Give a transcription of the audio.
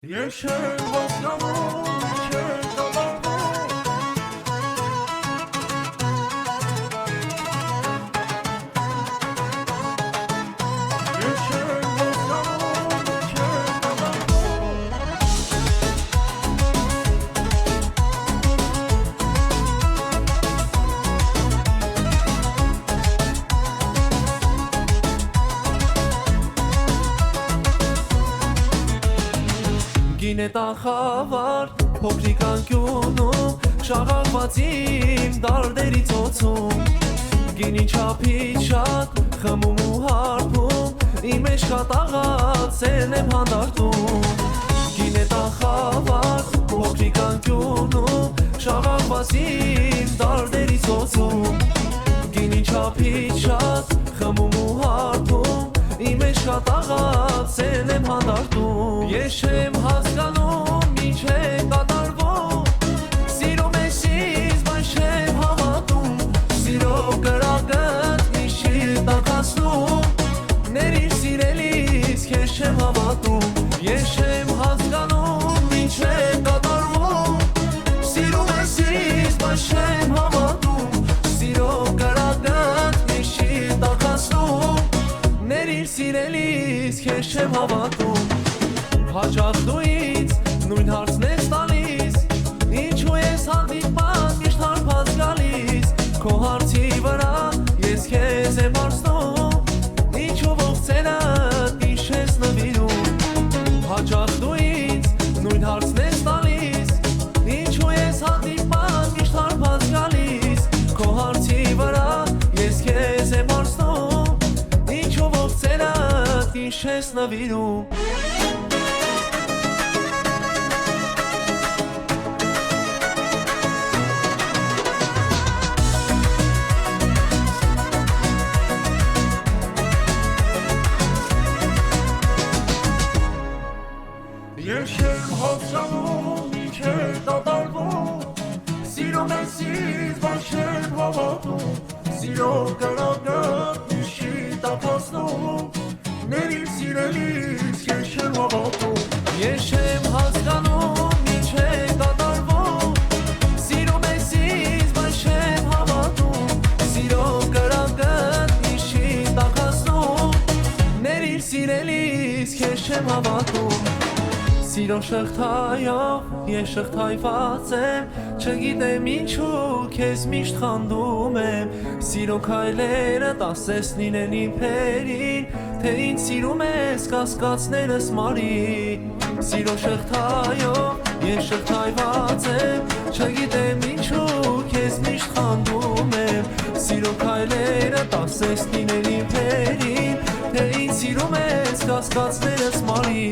Yeşil basyanım, yeşil damarım. Yeşil basyanım, yeşil damarım. Գինետա խավար, փոքրիկ անկյունում, շաղաղված իմ դարդերի ծոցում, գինի չափից շատ, խմում ու հարբում, իմ էշկատ աղաց են եմ հանդարտում, գինետա խավար, փոքրիկ անկյունում, շաղաղված իմ դարդերի ծոցում, գինի չափից շատ, խմում ու հարբում, իմ էշկատ աղաց են եմ հանդարտում, ես չեմ հասկանում ինչ է կատարվում, սիրում ես ինձ, բայց չեմ հավատում, սիրո կրակըտ միշի տակացնում, ներիր սիրելիս քեզ չեմ հավատում, ես չեմ հասկանում ինչ է կատարվում, սիրում ես ինձ, բայց չեմ հավատում, սիրո կրակըտ միշի տակացնում, ներիր սիրելիս քեզ չեմ հավատում, հաճախ դու ինձ նույն հարցն ես տալիս, ինչու ես հանդիպան միշտ հարբած գալիս, քո հարցի վրա ես քեզ եմ հարցնում, ինչու ողջենդ ինչ ես նվիրում, հաճախ դու ինձ նույն հարցն ես տալիս, ինչու ես հանդիպան միշտ հարբած գալիս, քո հարցի վրա ես քեզ եմ հարցնում, ինչու ողջենդ ինչ ես նվիրում. Ես չեմ հասկանում ինչ է դատարվում, սիրում ես ինձ, բայց չեմ հավատում, սիրո կրակըտ միշի տակացնում, ներիր սիրելիս քեզ չեմ հավատում, ես չեմ հասկանում ինչ է դատարվում, սիրում ես ինձ, բայց չեմ հավատում, սիրո կրակըտ միշի տակացնում, ներիր սիրելիս քեզ չեմ հավատում. Սիրո շղթայով ես շղթայված եմ, չգիտեմ ինչու քեզ միշտ խանդում եմ, սիրո քայլերը տասես լինեն իմ փերին, թե ինձ սիրում ես կասկածներս մարի, սիրո շղթայով ես շղթայված եմ, չգիտեմ ինչու քեզ միշտ խանդում եմ, սիրո քայլերը տասես լինեն իմ փերին, թե ինձ սիրում ես կասկածներս մարի.